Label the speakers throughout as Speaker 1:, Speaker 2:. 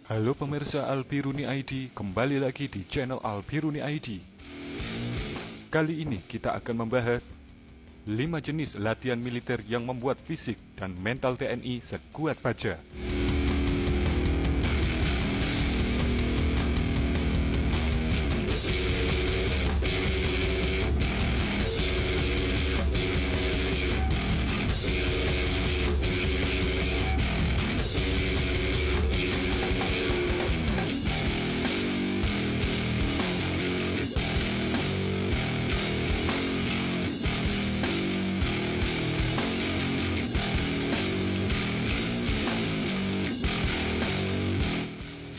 Speaker 1: Halo pemirsa Albiruni ID, kembali lagi di channel Albiruni ID. Kali ini kita akan membahas 5 jenis latihan militer yang membuat fisik dan mental TNI sekuat baja.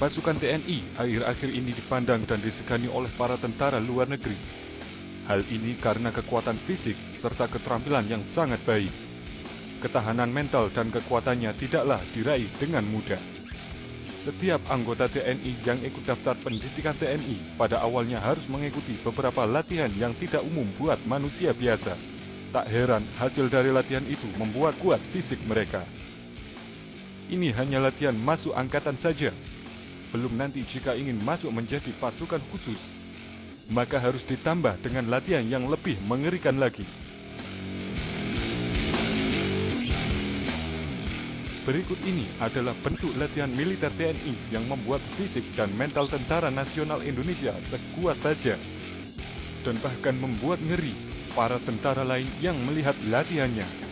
Speaker 1: Pasukan TNI akhir-akhir ini dipandang dan disegani oleh para tentara luar negeri. Hal ini karena kekuatan fisik serta keterampilan yang sangat baik. Ketahanan mental dan kekuatannya tidaklah diraih dengan mudah. Setiap anggota TNI yang ikut daftar pendidikan TNI pada awalnya harus mengikuti beberapa latihan yang tidak umum buat manusia biasa. Tak heran hasil dari latihan itu membuat kuat fisik mereka. Ini hanya latihan masuk angkatan saja. Belum nanti jika ingin masuk menjadi pasukan khusus, maka harus ditambah dengan latihan yang lebih mengerikan lagi. Berikut ini adalah bentuk latihan militer TNI yang membuat fisik dan mental tentara nasional Indonesia sekuat baja, dan bahkan membuat ngeri para tentara lain yang melihat latihannya.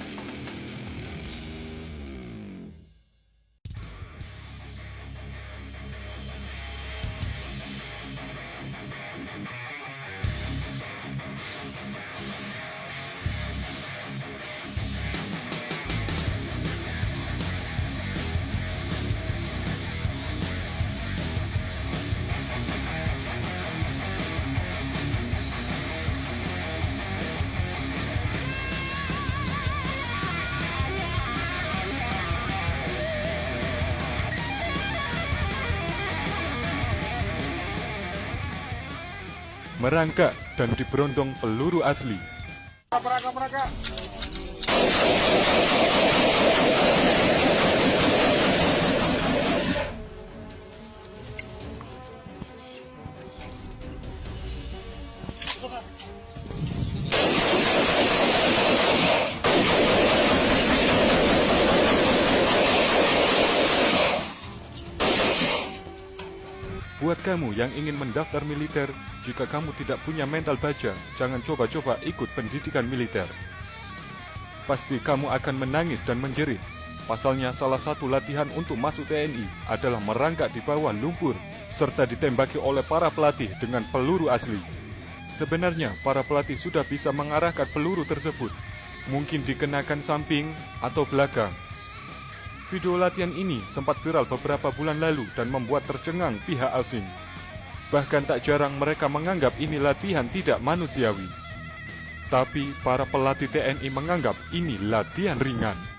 Speaker 1: Merangkak dan diberondong peluru asli.
Speaker 2: Peraka.
Speaker 1: Buat kamu yang ingin mendaftar militer, jika kamu tidak punya mental baja, jangan coba-coba ikut pendidikan militer. Pasti kamu akan menangis dan menjerit. Pasalnya salah satu latihan untuk masuk TNI adalah merangkak di bawah lumpur, serta ditembaki oleh para pelatih dengan peluru asli. Sebenarnya para pelatih sudah bisa mengarahkan peluru tersebut, mungkin dikenakan samping atau belakang. Video latihan ini sempat viral beberapa bulan lalu dan membuat tercengang pihak asing. Bahkan tak jarang mereka menganggap ini latihan tidak manusiawi. Tapi para pelatih TNI menganggap ini latihan ringan.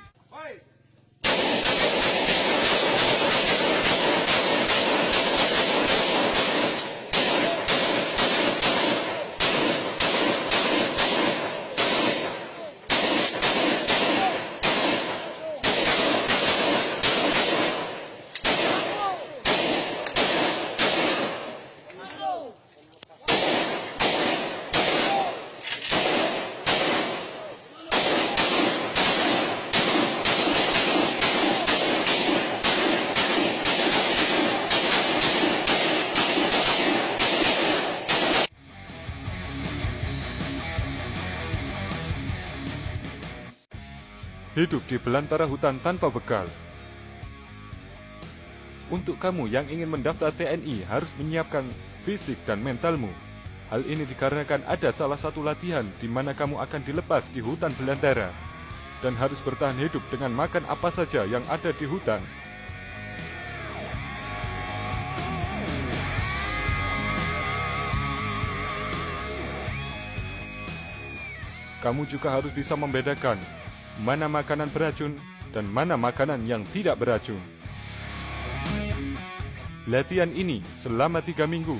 Speaker 1: Hidup di belantara hutan tanpa bekal. Untuk kamu yang ingin mendaftar TNI harus menyiapkan fisik dan mentalmu. Hal ini dikarenakan ada salah satu latihan di mana kamu akan dilepas di hutan belantara dan harus bertahan hidup dengan makan apa saja yang ada di hutan. Kamu juga harus bisa membedakan mana makanan beracun dan mana makanan yang tidak beracun. Latihan ini selama 3 minggu.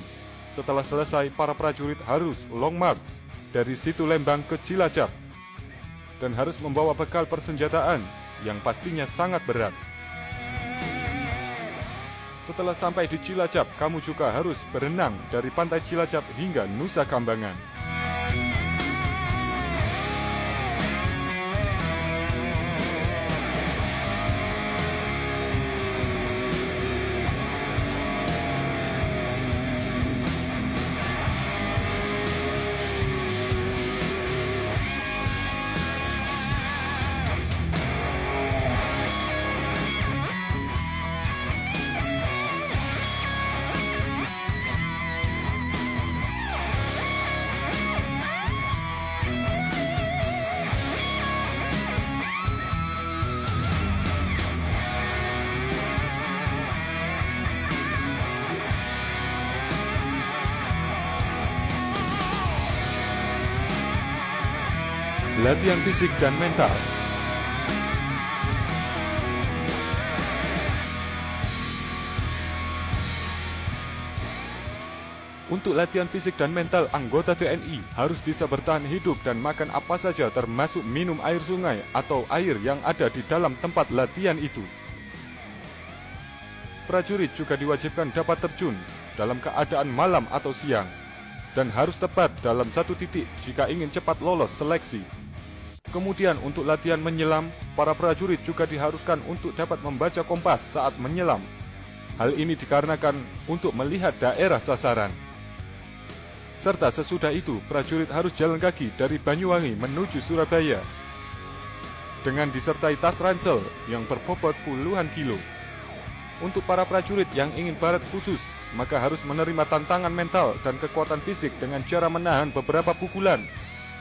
Speaker 1: Setelah selesai, para prajurit harus long march dari Situ Lembang ke Cilacap dan harus membawa bekal persenjataan yang pastinya sangat berat. Setelah sampai di Cilacap, kamu juga harus berenang dari pantai Cilacap hingga Nusa Kambangan. Latihan fisik dan mental. Untuk latihan fisik dan mental, anggota TNI harus bisa bertahan hidup dan makan apa saja termasuk minum air sungai atau air yang ada di dalam tempat latihan itu. Prajurit juga diwajibkan dapat terjun dalam keadaan malam atau siang dan harus tepat dalam satu titik jika ingin cepat lolos seleksi. Kemudian untuk latihan menyelam, para prajurit juga diharuskan untuk dapat membaca kompas saat menyelam. Hal ini dikarenakan untuk melihat daerah sasaran. Serta sesudah itu, prajurit harus jalan kaki dari Banyuwangi menuju Surabaya dengan disertai tas ransel yang berbobot puluhan kilo. Untuk para prajurit yang ingin baret khusus, maka harus menerima tantangan mental dan kekuatan fisik dengan cara menahan beberapa pukulan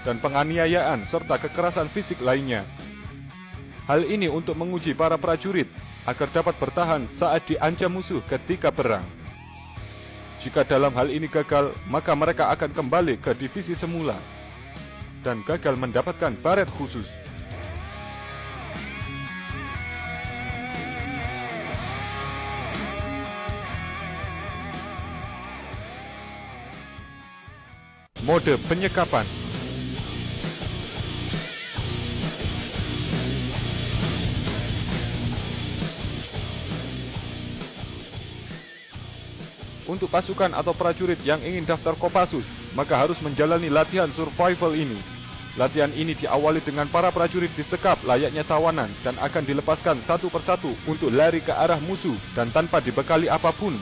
Speaker 1: dan penganiayaan serta kekerasan fisik lainnya. Hal ini untuk menguji para prajurit agar dapat bertahan saat diancam musuh ketika perang. Jika dalam hal ini gagal, maka mereka akan kembali ke divisi semula dan gagal mendapatkan baret khusus. Mode penyekapan. Untuk pasukan atau prajurit yang ingin daftar Kopassus, maka harus menjalani latihan survival ini. Latihan ini diawali dengan para prajurit disekap layaknya tawanan dan akan dilepaskan satu persatu untuk lari ke arah musuh dan tanpa dibekali apapun.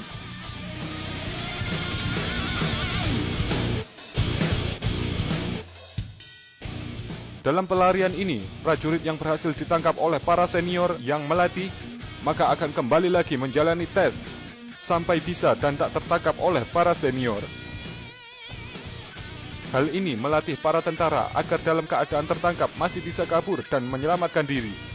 Speaker 1: Dalam pelarian ini, prajurit yang berhasil ditangkap oleh para senior yang melatih, maka akan kembali lagi menjalani tes sampai bisa dan tak tertangkap oleh para senior. Hal ini melatih para tentara agar dalam keadaan tertangkap masih bisa kabur dan menyelamatkan diri.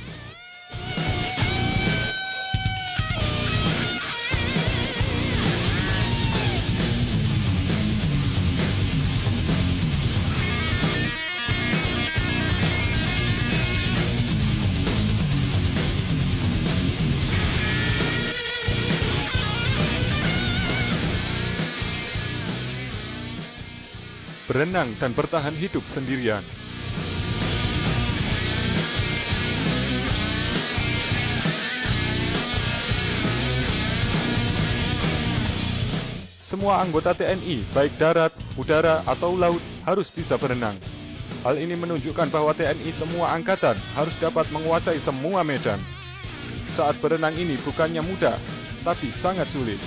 Speaker 1: Berenang dan bertahan hidup sendirian. Semua anggota TNI, baik darat, udara, atau laut, harus bisa berenang. Hal ini menunjukkan bahwa TNI semua angkatan harus dapat menguasai semua medan. Saat berenang ini bukannya mudah, tapi sangat sulit,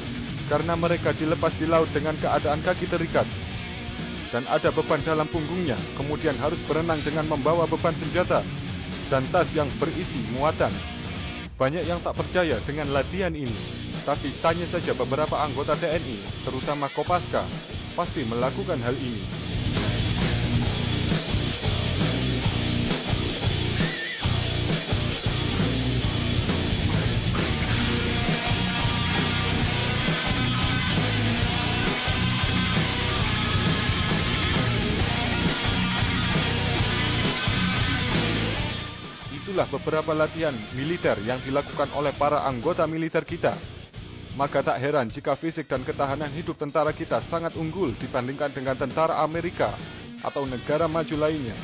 Speaker 1: karena mereka dilepas di laut dengan keadaan kaki terikat dan ada beban dalam punggungnya, kemudian harus berenang dengan membawa beban senjata dan tas yang berisi muatan. Banyak yang tak percaya dengan latihan ini, tapi tanya saja beberapa anggota TNI, terutama Kopaska, pasti melakukan hal ini. Itulah beberapa latihan militer yang dilakukan oleh para anggota militer kita. Maka tak heran jika fisik dan ketahanan hidup tentara kita sangat unggul dibandingkan dengan tentara Amerika atau negara maju lainnya.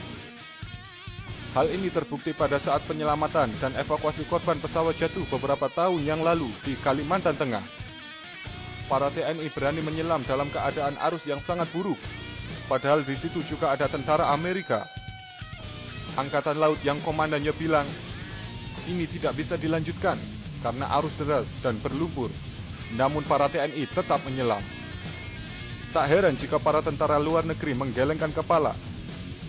Speaker 1: Hal ini terbukti pada saat penyelamatan dan evakuasi korban pesawat jatuh beberapa tahun yang lalu di Kalimantan Tengah. para TNI berani menyelam dalam keadaan arus yang sangat buruk. Padahal di situ juga ada tentara Amerika. Angkatan Laut yang komandannya bilang, ini tidak bisa dilanjutkan karena arus deras dan berlumpur. Namun para TNI tetap menyelam. Tak heran jika para tentara luar negeri menggelengkan kepala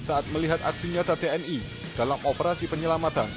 Speaker 1: saat melihat aksi nyata TNI dalam operasi penyelamatan